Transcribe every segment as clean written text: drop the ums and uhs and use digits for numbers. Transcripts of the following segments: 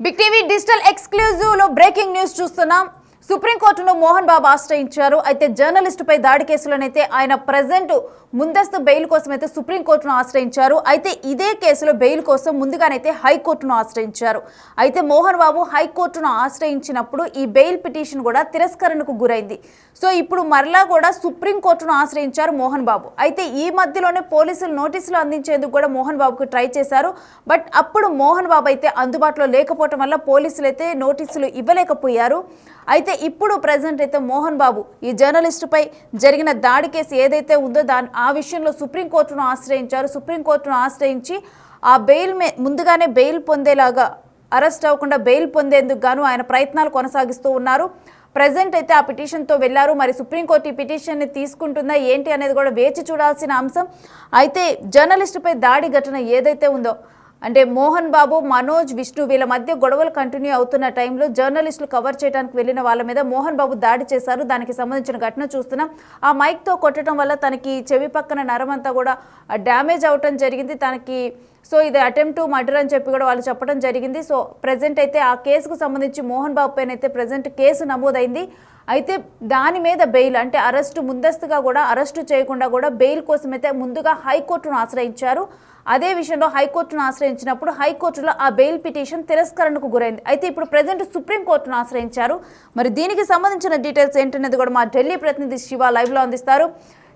Big TV digital exclusive లో breaking news చూస్తున్నాం. సుప్రీంకోర్టును మోహన్ బాబు ఆశ్రయించారు. అయితే జర్నలిస్టుపై దాడి కేసులోనైతే ఆయన ప్రెజెంట్ ముందస్తు బెయిల్ కోసం అయితే సుప్రీంకోర్టును ఆశ్రయించారు. అయితే ఇదే కేసులో బెయిల్ కోసం ముందుగానైతే హైకోర్టును ఆశ్రయించారు. అయితే మోహన్ బాబు హైకోర్టును ఆశ్రయించినప్పుడు ఈ బెయిల్ పిటిషన్ కూడా తిరస్కరణకు గురైంది. సో ఇప్పుడు మరలా కూడా సుప్రీంకోర్టును ఆశ్రయించారు మోహన్ బాబు. అయితే ఈ మధ్యలోనే పోలీసులు నోటీసులు అందించేందుకు కూడా మోహన్ బాబుకు ట్రై చేశారు. బట్ అప్పుడు మోహన్ బాబు అయితే అందుబాటులో లేకపోవడం వల్ల పోలీసులు అయితే నోటీసులు ఇవ్వలేకపోయారు. అయితే ఇప్పుడు ప్రెజెంట్ అయితే మోహన్ బాబు ఈ జర్నలిస్టుపై జరిగిన దాడి కేసు ఏదైతే ఉందో ఆ విషయంలో సుప్రీంకోర్టును ఆశ్రయించారు. సుప్రీంకోర్టును ఆశ్రయించి ఆ బెయిల్ ముందుగానే బెయిల్ పొందేలాగా అరెస్ట్ అవ్వకుండా బెయిల్ పొందేందుకు గాను ఆయన ప్రయత్నాలు కొనసాగిస్తూ ఉన్నారు. ప్రెజెంట్ అయితే ఆ పిటిషన్తో వెళ్లారు. మరి సుప్రీంకోర్టు ఈ పిటిషన్ని తీసుకుంటుందా ఏంటి అనేది కూడా వేచి చూడాల్సిన అంశం. అయితే జర్నలిస్టుపై దాడి ఘటన ఏదైతే ఉందో అంటే మోహన్ బాబు, మనోజ్, విష్ణు వీళ్ళ మధ్య గొడవలు కంటిన్యూ అవుతున్న టైంలో జర్నలిస్టులు కవర్ చేయడానికి వెళ్ళిన వాళ్ళ మీద మోహన్ బాబు దాడి చేశారు. దానికి సంబంధించిన ఘటన చూస్తున్నాం. ఆ మైక్తో కొట్టడం వల్ల తనకి చెవి పక్కన నరమంతా కూడా డ్యామేజ్ అవటం జరిగింది. తనకి సో ఇది అటెంప్ట్ టు మర్డర్ అని చెప్పి కూడా వాళ్ళు చెప్పడం జరిగింది. సో ప్రెజెంట్ అయితే ఆ కేసుకు సంబంధించి మోహన్ బాబు పైన అయితే ప్రెజెంట్ కేసు నమోదైంది. అయితే దాని మీద బెయిల్ అంటే అరెస్టు ముందస్తుగా కూడా అరెస్టు చేయకుండా కూడా బెయిల్ కోసం అయితే ముందుగా హైకోర్టును ఆశ్రయించారు. అదే విషయంలో హైకోర్టును ఆశ్రయించినప్పుడు హైకోర్టులో ఆ బెయిల్ పిటిషన్ తిరస్కరణకు గురైంది. అయితే ఇప్పుడు ప్రెజెంట్ సుప్రీంకోర్టును ఆశ్రయించారు. మరి దీనికి సంబంధించిన డీటెయిల్స్ ఏంటనేది కూడా మా ఢిల్లీ ప్రతినిధి శివ లైవ్లో అందిస్తారు.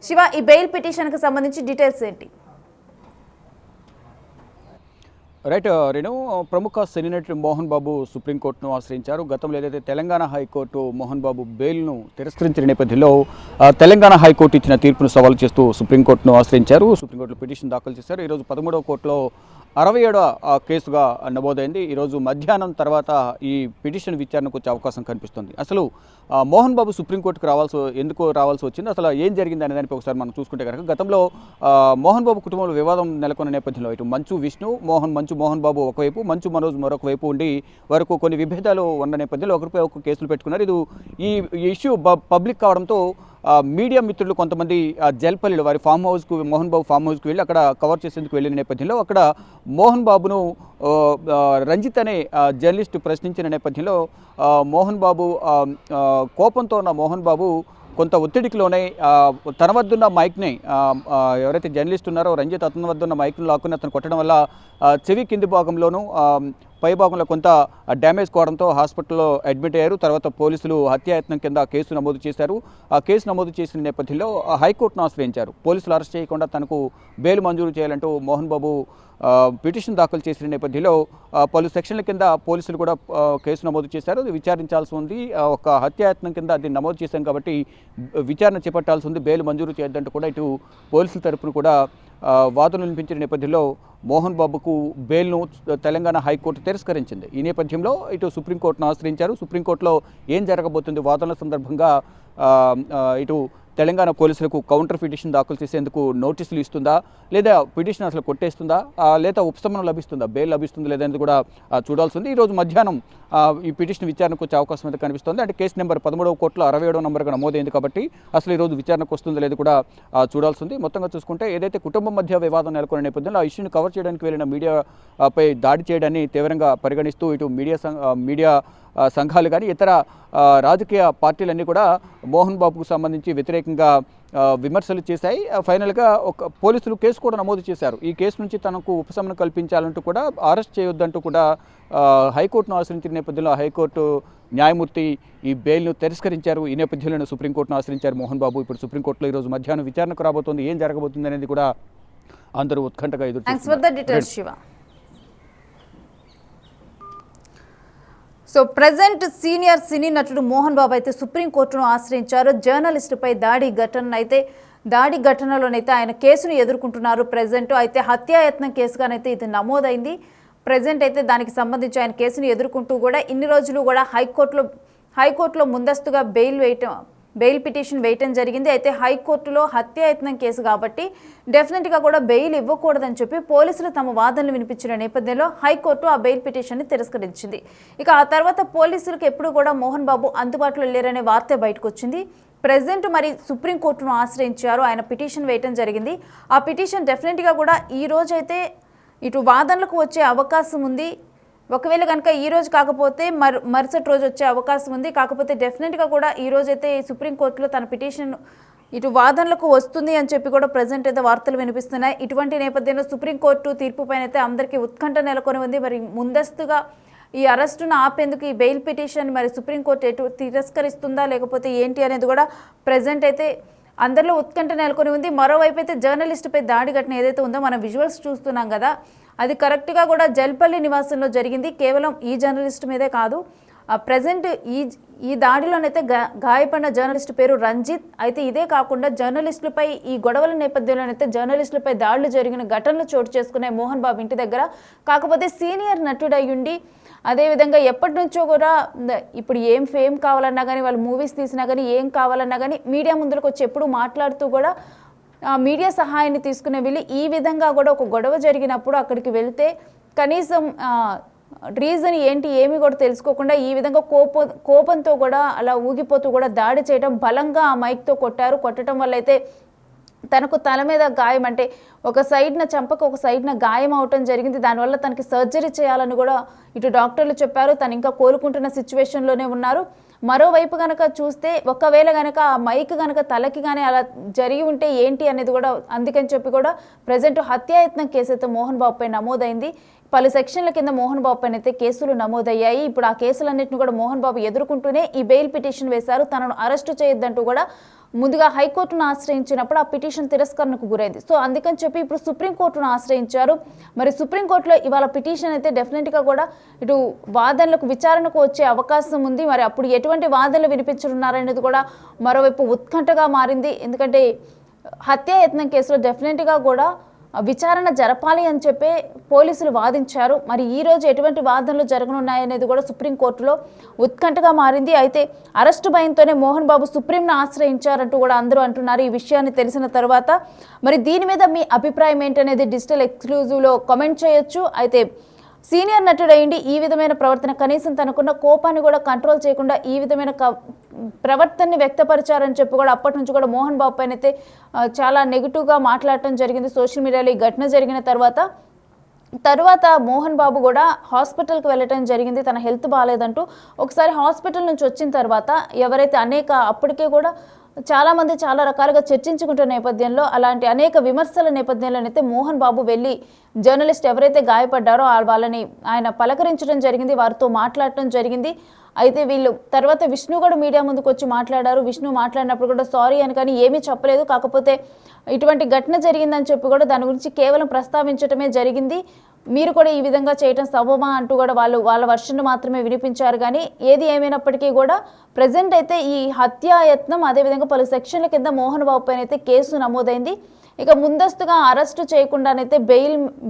శివ, ఈ బెయిల్ పిటిషన్కి సంబంధించి డీటెయిల్స్ ఏంటి? రైట్ రేణు, ప్రముఖ సినీ నటుడు మోహన్ బాబు సుప్రీంకోర్టును ఆశ్రయించారు. గతంలో ఏదైతే తెలంగాణ హైకోర్టు మోహన్ బాబు బెయిల్ను తిరస్కరించిన నేపథ్యంలో తెలంగాణ హైకోర్టు ఇచ్చిన తీర్పును సవాలు చేస్తూ సుప్రీంకోర్టును ఆశ్రయించారు. సుప్రీంకోర్టులో పిటిషన్ దాఖలు చేశారు. ఈరోజు 13వ కోర్టులో 67వ కేసుగా నమోదైంది. ఈరోజు మధ్యాహ్నం తర్వాత ఈ పిటిషన్ విచారణకు వచ్చే అవకాశం కనిపిస్తుంది. అసలు మోహన్ బాబు సుప్రీంకోర్టుకు ఎందుకు రావాల్సి వచ్చింది, అసలు ఏం జరిగింది అనే దానిపై ఒకసారి మనం చూసుకుంటే కనుక గతంలో మోహన్ బాబు కుటుంబంలో వివాదం నెలకొన్న నేపథ్యంలో ఇటు మంచు విష్ణు, మంచు మోహన్ బాబు ఒకవైపు, మంచు మనోజ్ మరొక వైపు ఉండి వరకు కొన్ని విభేదాలు ఉన్న నేపథ్యంలో ఒకరిపై ఒక కేసులు పెట్టుకున్నారు. ఈ ఇష్యూ పబ్లిక్ కావడంతో మీడియా మిత్రులు కొంతమంది జల్పల్లిలో వారి ఫామ్ హౌస్కు, మోహన్ బాబు ఫామ్ హౌస్కి వెళ్ళి అక్కడ కవర్ చేసేందుకు వెళ్ళిన నేపథ్యంలో అక్కడ మోహన్ బాబును రంజిత్ అనే జర్నలిస్ట్ ప్రశ్నించిన నేపథ్యంలో మోహన్ బాబు కోపంతో ఉన్న మోహన్ బాబు కొంత ఒత్తిడికి లోనై తన వద్దున్న మైక్ని ఎవరైతే జర్నలిస్ట్ ఉన్నారో రంజిత్ అతని వద్దున్న మైక్ను లాక్కుని అతను కొట్టడం వల్ల చెవి కింది భాగంలోనూ పై భాగంలో కొంత డ్యామేజ్ కావడంతో హాస్పిటల్లో అడ్మిట్ అయ్యారు. తర్వాత పోలీసులు హత్యాయత్నం కింద కేసు నమోదు చేశారు. ఆ కేసు నమోదు చేసిన నేపథ్యంలో హైకోర్టును ఆశ్రయించారు. పోలీసులు అరెస్ట్ చేయకుండా తనకు బెయిల్ మంజూరు చేయాలంటూ మోహన్ బాబు పిటిషన్ దాఖలు చేసిన నేపథ్యంలో పలు సెక్షన్ల కింద పోలీసులు కూడా కేసు నమోదు చేశారు. విచారించాల్సి ఉంది. ఒక హత్యాయత్నం కింద దీన్ని నమోదు చేశాం కాబట్టి విచారణ చేపట్టాల్సి ఉంది, బెయిల్ మంజూరు చేయొద్దంటూ కూడా ఇటు పోలీసుల తరపున కూడా వాదనలు వినిపించిన నేపథ్యంలో మోహన్ బాబుకు బెయిల్ను తెలంగాణ హైకోర్టు తిరస్కరించింది. ఈ నేపథ్యంలో ఇటు సుప్రీంకోర్టును ఆశ్రయించారు. సుప్రీంకోర్టులో ఏం జరగబోతుంది, వాదనల సందర్భంగా ఇటు తెలంగాణ పోలీసులకు కౌంటర్ పిటిషన్ దాఖలు చేసేందుకు నోటీసులు ఇస్తుందా, లేదా పిటిషన్ అసలు కొట్టేస్తుందా, లేదా ఉపశమనం లభిస్తుందా, బెయిల్ లభిస్తుందా లేదనేది కూడా చూడాల్సి ఉంది. ఈరోజు మధ్యాహ్నం ఈ పిటిషన్ విచారణకు వచ్చే అవకాశం అయితే కనిపిస్తుంది. అంటే కేసు నెంబర్ 13వ కోర్టులో 67వ నెంబర్గా నమోదైంది కాబట్టి అసలు ఈరోజు విచారణకు వస్తుందో లేదు కూడా చూడాల్సి ఉంది. మొత్తంగా చూసుకుంటే ఏదైతే కుటుంబం మధ్య వివాదం నెలకొన్న నేపథ్యంలో ఆ ఇష్యూని కవర్ చేయడానికి వెళ్ళిన మీడియాపై దాడి చేయడాన్ని తీవ్రంగా పరిగణిస్తూ ఇటు మీడియా సంఘాలు కానీ ఇతర రాజకీయ పార్టీలన్నీ కూడా మోహన్ బాబుకు సంబంధించి వ్యతిరేకంగా విమర్శలు చేశాయి. ఫైనల్గా పోలీసులు కేసు కూడా నమోదు చేశారు. ఈ కేసు నుంచి తనకు ఉపశమనం కల్పించాలంటూ కూడా, అరెస్ట్ చేయొద్దంటూ కూడా హైకోర్టును ఆశ్రయించిన నేపథ్యంలో హైకోర్టు న్యాయమూర్తి ఈ బెయిల్ను తిరస్కరించారు. ఈ నేపథ్యంలో సుప్రీంకోర్టును ఆశ్రయించారు మోహన్ బాబు. ఇప్పుడు సుప్రీంకోర్టులో ఈరోజు మధ్యాహ్నం విచారణకు రాబోతోంది. ఏం జరగబోతుంది అనేది కూడా అందరూ ఉత్కంఠగా ఎదురు. సో ప్రెజెంట్ సీనియర్ సినీ నటుడు మోహన్ బాబు అయితే సుప్రీంకోర్టును ఆశ్రయించారు. జర్నలిస్టుపై దాడి ఘటనలోనైతే ఆయన కేసును ఎదుర్కొంటున్నారు. ప్రెజెంట్ అయితే హత్యాయత్నం కేసుగానైతే ఇది నమోదైంది. ప్రెజెంట్ అయితే దానికి సంబంధించి ఆయన కేసును ఎదుర్కొంటూ కూడా ఇన్ని రోజులు కూడా హైకోర్టులో ముందస్తుగా బెయిల్ పిటిషన్ వేయటం జరిగింది. అయితే హైకోర్టులో హత్యాయత్నం కేసు కాబట్టి డెఫినెట్గా కూడా బెయిల్ ఇవ్వకూడదని చెప్పి పోలీసులు తమ వాదనలు వినిపించిన నేపథ్యంలో హైకోర్టు ఆ బెయిల్ పిటిషన్ని తిరస్కరించింది. ఇక ఆ తర్వాత పోలీసులకు ఎప్పుడు కూడా మోహన్ బాబు అందుబాటులో లేరనే వార్త బయటకు వచ్చింది. ప్రెజెంట్ మరి సుప్రీంకోర్టును ఆశ్రయించారు. ఆయన పిటిషన్ వేయటం జరిగింది. ఆ పిటిషన్ డెఫినెట్గా కూడా ఈ రోజైతే ఇటు వాదనలకు వచ్చే అవకాశం ఉంది. ఒకవేళ కనుక ఈ రోజు కాకపోతే మరుసటి రోజు వచ్చే అవకాశం ఉంది. కాకపోతే డెఫినెట్గా కూడా ఈ రోజు అయితే సుప్రీంకోర్టులో తన పిటిషన్ ఇటు వాదనలకు వస్తుంది అని చెప్పి కూడా ప్రజెంట్ అయితే వార్తలు వినిపిస్తున్నాయి. ఇటువంటి నేపథ్యంలో సుప్రీంకోర్టు తీర్పు పైన అయితే అందరికీ ఉత్కంఠ నెలకొని ఉంది. మరి ముందస్తుగా ఈ అరెస్టును ఆపేందుకు ఈ బెయిల్ పిటిషన్ మరి సుప్రీంకోర్టు ఎటు తిరస్కరిస్తుందా లేకపోతే ఏంటి అనేది కూడా ప్రజెంట్ అయితే అందరిలో ఉత్కంఠ నెలకొని ఉంది. మరోవైపు అయితే జర్నలిస్టుపై దాడి ఘటన ఏదైతే ఉందో మనం విజువల్స్ చూస్తున్నాం కదా, అది కరెక్ట్గా కూడా జల్పల్లి నివాసంలో జరిగింది. కేవలం ఈ జర్నలిస్ట్ మీదే కాదు, ప్రజెంట్ ఈ దాడిలోనైతే గాయపడిన జర్నలిస్ట్ పేరు రంజిత్. అయితే ఇదే కాకుండా జర్నలిస్టులపై ఈ గొడవల నేపథ్యంలోనైతే జర్నలిస్టులపై దాడులు జరిగిన ఘటనలు చోటు చేసుకునే మోహన్ బాబు ఇంటి దగ్గర. కాకపోతే సీనియర్ నటుడు అయ్యుండి అదేవిధంగా ఎప్పటి నుంచో కూడా ఇప్పుడు ఏం ఫేమ్ కావాలన్నా కానీ, వాళ్ళు మూవీస్ తీసినా కానీ, ఏం కావాలన్నా కానీ మీడియా ముందుకు వచ్చి ఎప్పుడు మాట్లాడుతూ కూడా మీడియా సహాయాన్ని తీసుకునే వీళ్ళు ఈ విధంగా కూడా ఒక గొడవ జరిగినప్పుడు అక్కడికి వెళ్తే కనీసం రీజన్ ఏంటి ఏమి కూడా తెలుసుకోకుండా ఈ విధంగా కోపంతో కూడా అలా ఊగిపోతూ కూడా దాడి చేయడం, బలంగా ఆ మైక్తో కొట్టడం వల్ల అయితే తనకు తల మీద గాయం, అంటే ఒక సైడ్న చంపకు ఒక సైడ్న గాయం అవటం జరిగింది. దానివల్ల తనకి సర్జరీ చేయాలని కూడా ఇటు డాక్టర్లు చెప్పారు. తను ఇంకా కోలుకుంటున్న సిచ్యువేషన్లోనే ఉన్నారు. మరోవైపు కనుక చూస్తే ఒకవేళ కనుక ఆ మైక్ కనుక తలకి కానీ అలా జరిగి ఉంటే ఏంటి అనేది కూడా, అందుకని చెప్పి కూడా ప్రజెంట్ హత్యాయత్నం కేసు అయితే మోహన్ బాబుపై నమోదైంది. పలు సెక్షన్ల కింద మోహన్ బాబు పైన అయితే కేసులు నమోదయ్యాయి. ఇప్పుడు ఆ కేసులన్నింటినీ కూడా మోహన్ బాబు ఎదుర్కొంటూనే ఈ బెయిల్ పిటిషన్ వేశారు. తనను అరెస్టు చేయొద్దంటూ కూడా ముందుగా హైకోర్టును ఆశ్రయించినప్పుడు ఆ పిటిషన్ తిరస్కరణకు గురైంది. సో అందుకని చెప్పి ఇప్పుడు సుప్రీంకోర్టును ఆశ్రయించారు. మరి సుప్రీంకోర్టులో ఇవాళ పిటిషన్ అయితే డెఫినెట్గా కూడా ఇటు వాదనలకు విచారణకు వచ్చే అవకాశం ఉంది. మరి అప్పుడు ఎటువంటి వాదనలు వినిపించనున్నారనేది కూడా మరోవైపు ఉత్కంఠగా మారింది. ఎందుకంటే హత్యాయత్నం కేసులో డెఫినెట్గా కూడా విచారణ జరపాలి అని చెప్పి పోలీసులు వాదించారు. మరి ఈ రోజు ఎటువంటి వాదనలు జరగనున్నాయనేది కూడా సుప్రీంకోర్టులో ఉత్కంఠగా మారింది. అయితే అరెస్టు భయంతోనే మోహన్ బాబు సుప్రీంను ఆశ్రయించారంటూ కూడా అందరూ అంటున్నారు. ఈ విషయాన్ని తెలిసిన తర్వాత మరి దీని మీద మీ అభిప్రాయం ఏంటనేది డిజిటల్ ఎక్స్క్లూజివ్లో కామెంట్ చేయొచ్చు. అయితే సీనియర్ నటుడు అయ్యింది ఈ విధమైన ప్రవర్తన, కనీసం తనకున్న కోపాన్ని కూడా కంట్రోల్ చేయకుండా ఈ విధమైన ప్రవర్తనని వ్యక్తపరిచారని చెప్పి కూడా అప్పటి నుంచి కూడా మోహన్ బాబు పైన అయితే చాలా నెగిటివ్గా మాట్లాడటం జరిగింది సోషల్ మీడియాలో. ఈ ఘటన జరిగిన తర్వాత మోహన్ బాబు కూడా హాస్పిటల్కి వెళ్ళటం జరిగింది. తన హెల్త్ బాగాలేదంటూ ఒకసారి హాస్పిటల్ నుంచి వచ్చిన తర్వాత ఎవరైతే అప్పటికే కూడా చాలామంది చాలా రకాలుగా చర్చించుకుంటున్న నేపథ్యంలో, అలాంటి అనేక విమర్శల నేపథ్యంలోనైతే మోహన్ బాబు వెళ్ళి జర్నలిస్ట్ ఎవరైతే గాయపడ్డారో వాళ్ళని ఆయన పలకరించడం జరిగింది, వారితో మాట్లాడటం జరిగింది. అయితే వీళ్ళు తర్వాత విష్ణు కూడా మీడియా ముందుకు వచ్చి మాట్లాడారు. విష్ణు మాట్లాడినప్పుడు కూడా సారీ అని కానీ ఏమీ చెప్పలేదు. కాకపోతే ఇటువంటి ఘటన జరిగిందని చెప్పి కూడా దాని గురించి కేవలం ప్రస్తావించడమే జరిగింది. మీరు కూడా ఈ విధంగా చేయటం సబబా అంటూ కూడా వాళ్ళ వర్షన్ మాత్రమే వినిపించారు. కానీ ఏది ఏమైనప్పటికీ కూడా ప్రజెంట్ అయితే ఈ హత్యాయత్నం అదేవిధంగా పలు సెక్షన్ల కింద మోహన్ బాబు పైన అయితే కేసు నమోదైంది. ఇక ముందస్తుగా అరెస్టు చేయకుండానైతే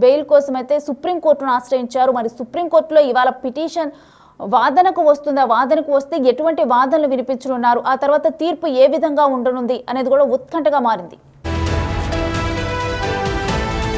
బెయిల్ కోసం అయితే సుప్రీంకోర్టును ఆశ్రయించారు. మరి సుప్రీంకోర్టులో ఇవాళ పిటిషన్ వాదనకు వస్తుందా, వాదనకు వస్తే ఎటువంటి వాదనలు వినిపించనున్నారు, ఆ తర్వాత తీర్పు ఏ విధంగా ఉండనుంది అనేది కూడా ఉత్కంఠగా మారింది.